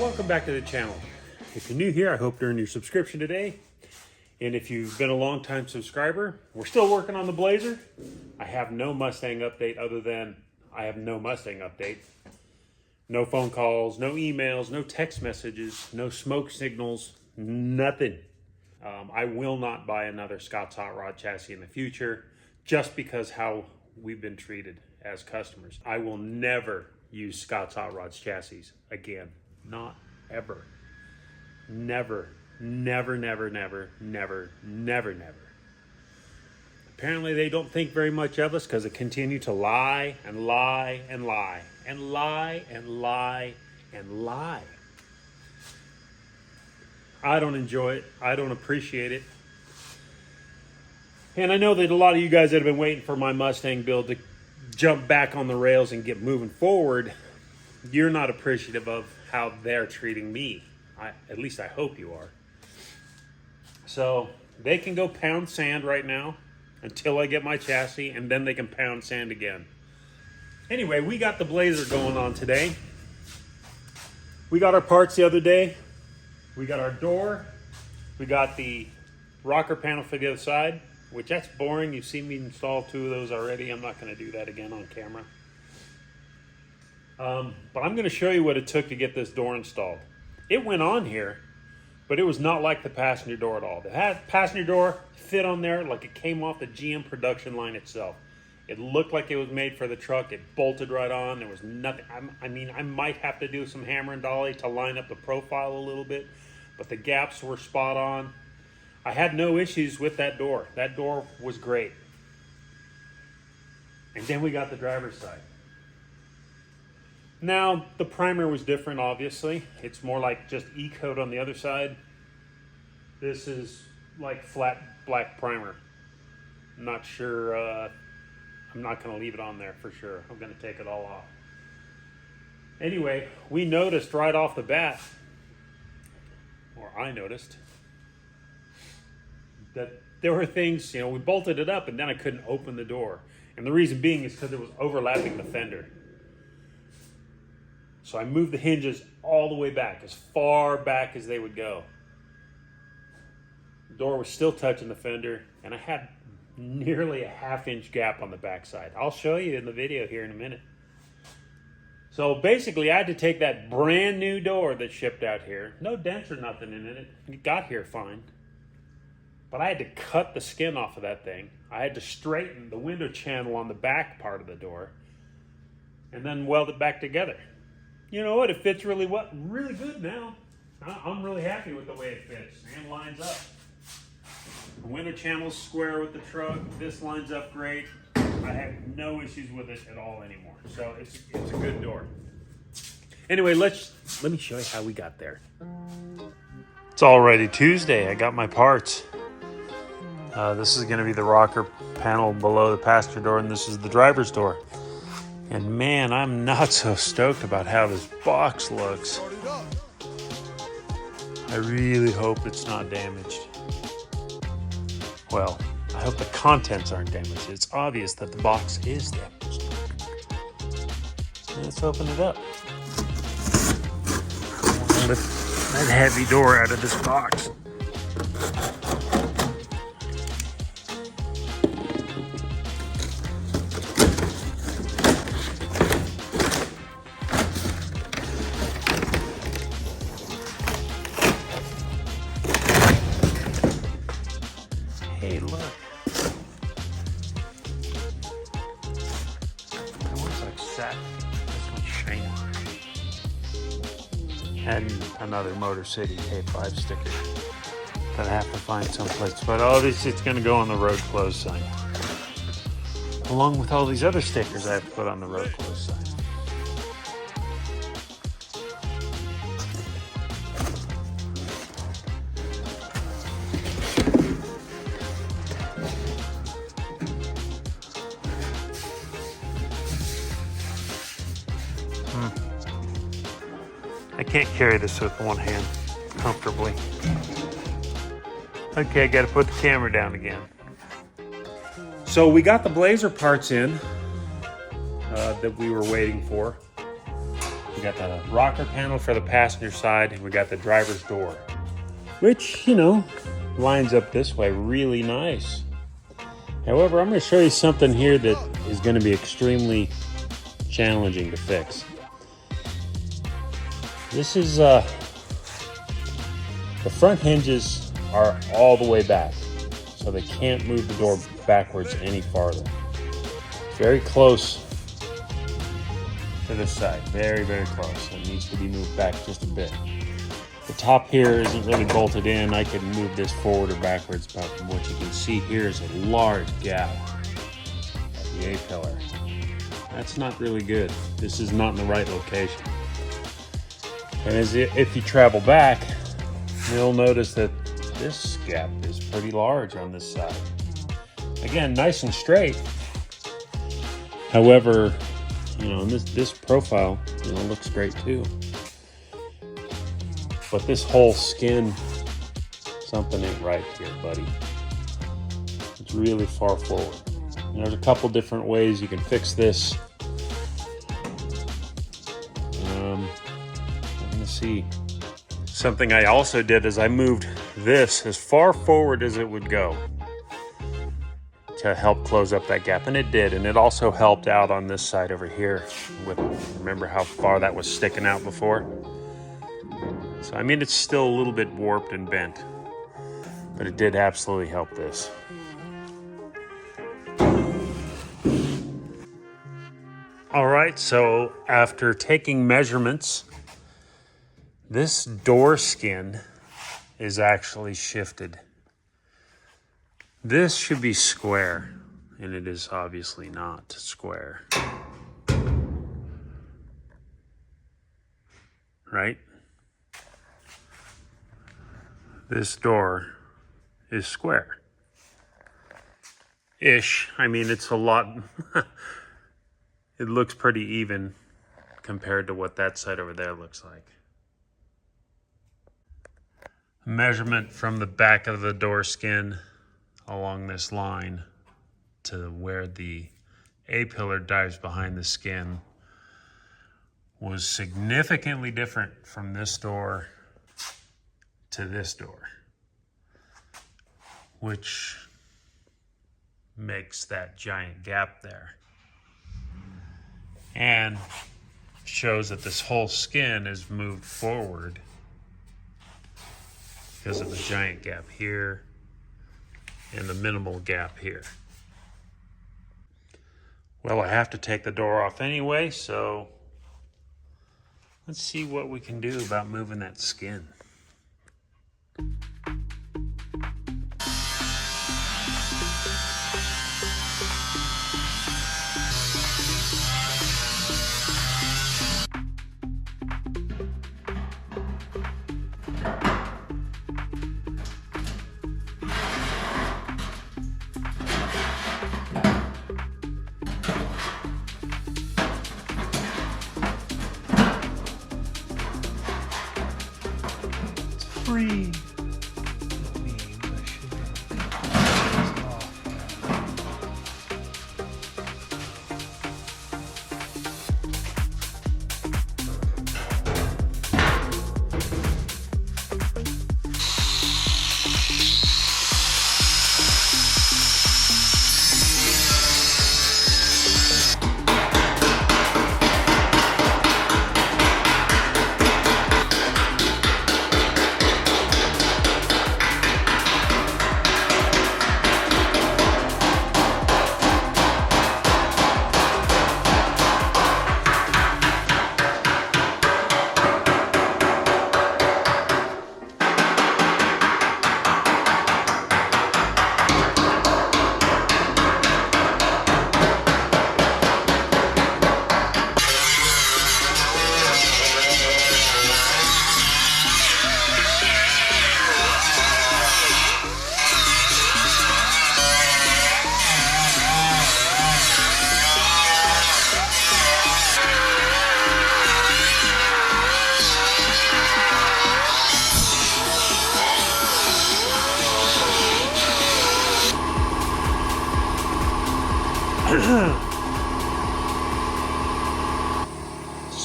welcome back to the channel. If you're new here, I hope to earn your subscription today. And if you've been a long-time subscriber, we're still working on the Blazer. I have no Mustang update other than I have no Mustang update. No phone calls, no emails, no text messages, no smoke signals, nothing. I will not buy another Scott's Hot Rod chassis in the future just because how we've been treated as customers. I will never use Scott's Hot Rods chassis again. Not ever. Never. Never, never, never, never, never, never. Apparently they don't think very much of us because they continue to lie and lie and lie and lie and lie and lie. I don't enjoy it. I don't appreciate it. And I know that a lot of you guys that have been waiting for my Mustang build to jump back on the rails and get moving forward, you're not appreciative of how they're treating me. At least I hope you are. So they can go pound sand right now until I get my chassis, and then they can pound sand again. Anyway, we got the Blazer going on today. We got our parts the other day. We got our door. We got the rocker panel for the other side, which that's boring. You've seen me install 2 of those already. I'm not going to do that again on camera. But I'm going to show you what it took to get this door installed. It went on here, but it was not like the passenger door at all. The passenger door fit on there like it came off the GM production line itself. It looked like it was made for the truck. It bolted right on. There was nothing. I mean, I might have to do some hammer and dolly to line up the profile a little bit, but the gaps were spot on. I had no issues with that door. That door was great. And then we got the driver's side. Now, the primer was different, obviously. It's more like just E-coat on the other side. This is like flat black primer. I'm not sure. I'm not going to leave it on there for sure. I'm going to take it all off. Anyway, we noticed right off the bat, or I noticed, that there were things, we bolted it up and then I couldn't open the door. And the reason being is because it was overlapping the fender. So I moved the hinges all the way back, as far back as they would go. The door was still touching the fender, and I had nearly a 1/2-inch gap on the backside. I'll show you in the video here in a minute. So basically, I had to take that brand new door that shipped out here. No dents or nothing in it. It got here fine. But I had to cut the skin off of that thing. I had to straighten the window channel on the back part of the door and then weld it back together. You know what? It fits really good now. I'm really happy with the way it fits and lines up. The window channel's square with the truck. This lines up great. I have no issues with it at all anymore. So it's a good door. Anyway, let me show you how we got there. It's already Tuesday. I got my parts. This is going to be the rocker panel below the passenger door, and this is the driver's door. And man, I'm not so stoked about how this box looks. I really hope it's not damaged. Well, I hope the contents aren't damaged. It's obvious that the box is damaged. Let's open it up. Lift that heavy door out of this box. Hey, look. That looks like satin. This one's shiny. And another Motor City K5 sticker that I have to find someplace. But obviously it's going to go on the road closed sign, along with all these other stickers I have to put on the road closed sign. I can't carry this with one hand comfortably. Okay, I gotta put the camera down again. So we got the Blazer parts in that we were waiting for. We got the rocker panel for the passenger side, and we got the driver's door, which, you know, lines up this way really nice. However, I'm going to show you something here that is going to be extremely challenging to fix. This is, the front hinges are all the way back, so they can't move the door backwards any farther. Very close to this side, very, very close. It needs to be moved back just a bit. The top here isn't really bolted in. I can move this forward or backwards, but what you can see here is a large gap at the A-pillar. That's not really good. This is not in the right location. And if you travel back, you'll notice that this gap is pretty large on this side. Again, nice and straight. However, you know, this profile, you know, looks great too. But this whole skin, something ain't right here, buddy. It's really far forward. And there's a couple different ways you can fix this. We're gonna see. Something I also did is I moved this as far forward as it would go to help close up that gap, and it did. And it also helped out on this side over here. Remember how far that was sticking out before? So, I mean, it's still a little bit warped and bent, but it did absolutely help this. All right, so after taking measurements, this door skin is actually shifted. This should be square, and it is obviously not square. Right? This door is square-ish. I mean, it's a lot, it looks pretty even compared to what that side over there looks like. Measurement from the back of the door skin along this line to where the A-pillar dives behind the skin was significantly different from this door to this door, which makes that giant gap there and shows that this whole skin is moved forward because of the giant gap here and the minimal gap here. Well, I have to take the door off anyway, so let's see what we can do about moving that skin. Free.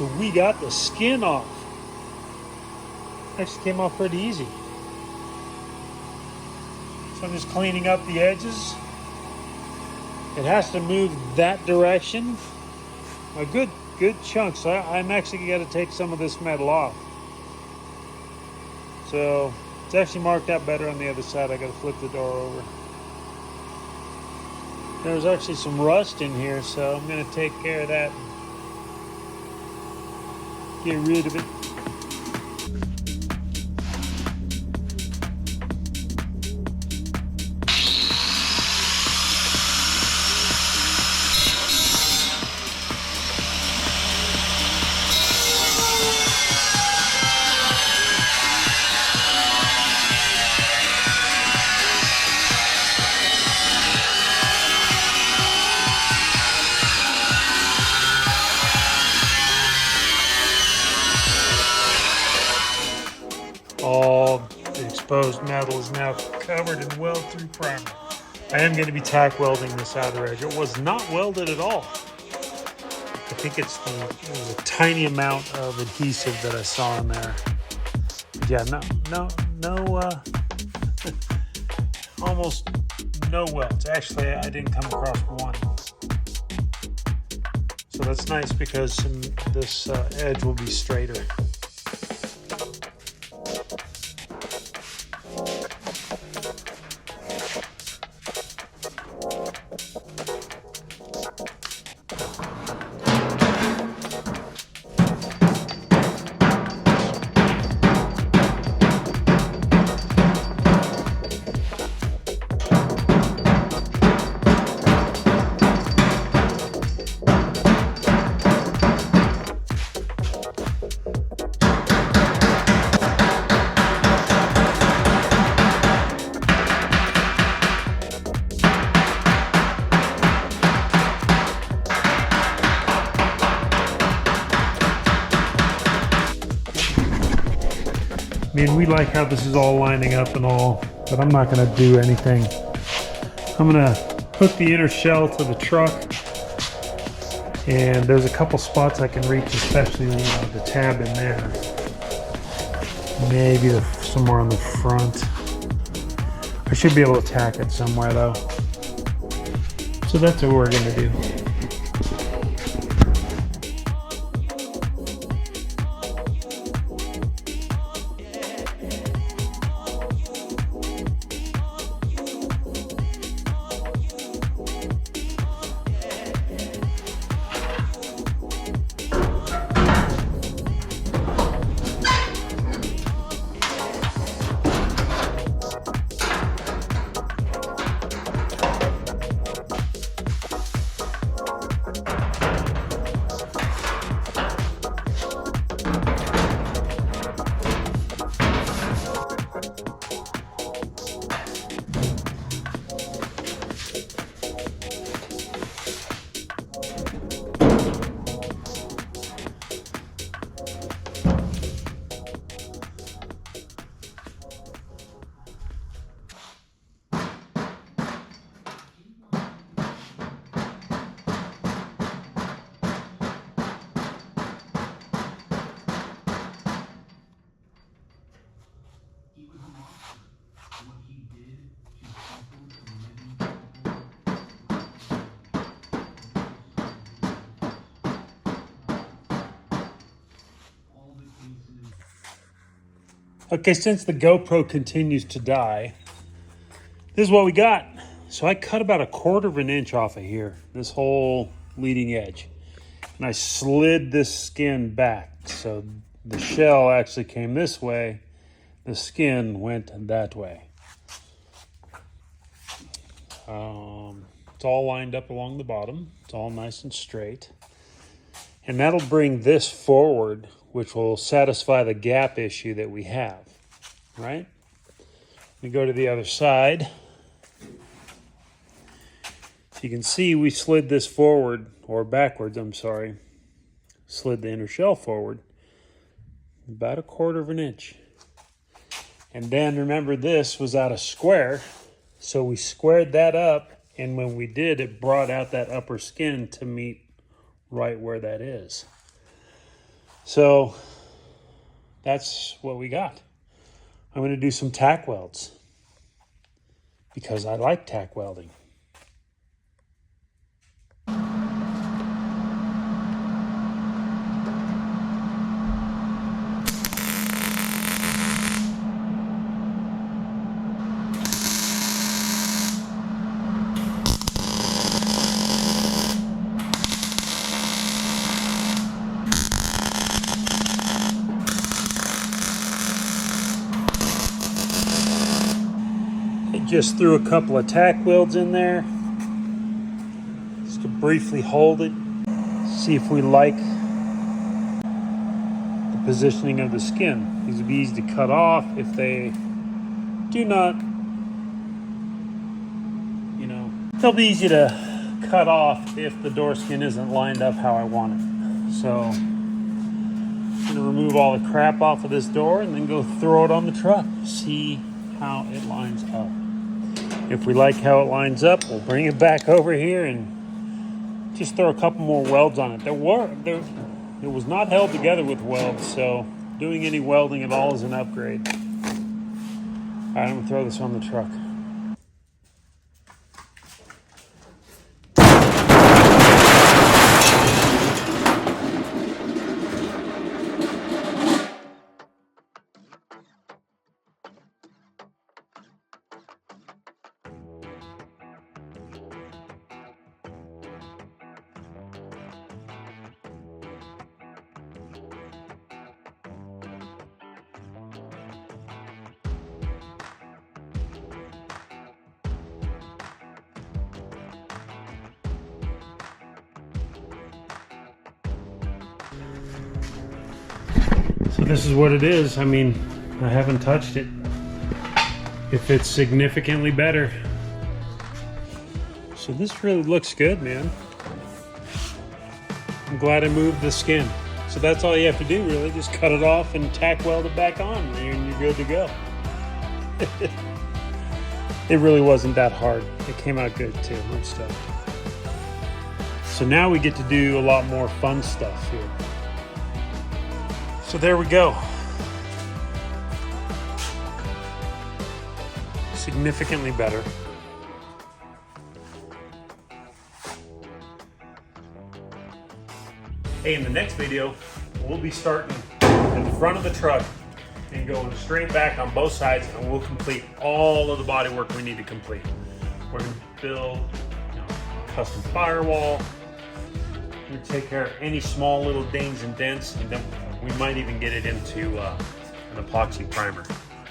So we got the skin off. Actually came off pretty easy. So I'm just cleaning up the edges. It has to move that direction. A good chunk. So I'm actually got to take some of this metal off. So it's actually marked out better on the other side. I got to flip the door over. There's actually some rust in here, so I'm going to take care of that. Get rid of it. All the exposed metal is now covered in weld-through primer. I am going to be tack welding this outer edge. It was not welded at all. I think it was a tiny amount of adhesive that I saw in there. Yeah, no, almost no welds. Actually, I didn't come across one. So that's nice because this edge will be straighter. I mean, we like how this is all lining up and all, but I'm not going to do anything. I'm going to hook the inner shell to the truck, and there's a couple spots I can reach, especially the tab in there. Maybe somewhere on the front. I should be able to tack it somewhere though. So that's what we're going to do. Okay, since the GoPro continues to die, this is what we got. So I cut about 1/4 of an inch off of here, this whole leading edge. And I slid this skin back. So the shell actually came this way. The skin went that way. It's all lined up along the bottom. It's all nice and straight. And that'll bring this forward, which will satisfy the gap issue that we have, right? We go to the other side. So you can see we slid this forward, or backwards, I'm sorry. Slid the inner shell forward about 1/4 of an inch. And then remember, this was out of square, so we squared that up, and when we did, it brought out that upper skin to meet right where that is. So that's what we got. I'm going to do some tack welds because I like tack welding. Just threw a couple of tack welds in there just to briefly hold it, see if we like the positioning of the skin. These would be easy to cut off if they do not, they'll be easy to cut off if the door skin isn't lined up how I want it. So I'm going to remove all the crap off of this door and then go throw it on the truck, see how it lines up. If we like how it lines up, we'll bring it back over here and just throw a couple more welds on it. It was not held together with welds, so doing any welding at all is an upgrade. All right, I'm gonna throw this on the truck. So this is what it is. I mean, I haven't touched it. If it's significantly better. So this really looks good, man. I'm glad I moved the skin. So that's all you have to do, really. Just cut it off and tack weld it back on, and you're good to go. It really wasn't that hard. It came out good too. I'm stoked. So now we get to do a lot more fun stuff here. So there we go. Significantly better. Hey, in the next video, we'll be starting at the front of the truck and going straight back on both sides, and we'll complete all of the body work we need to complete. We're gonna build a custom firewall. We're gonna take care of any small little dings and dents, and then we might even get it into an epoxy primer.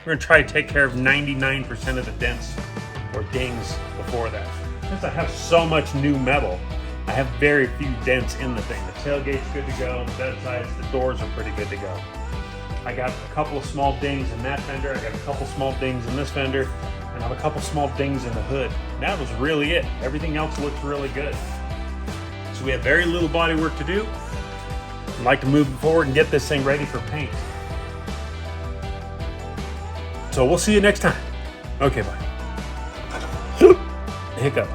We're gonna try to take care of 99% of the dents or dings before that. Since I have so much new metal, I have very few dents in the thing. The tailgate's good to go, the bed sides, the doors are pretty good to go. I got a couple of small dings in that fender, I got a couple small dings in this fender, and I have a couple small dings in the hood. That was really it. Everything else looks really good. So we have very little body work to do. I'd like to move forward and get this thing ready for paint. So we'll see you next time. Okay, bye. Hiccup.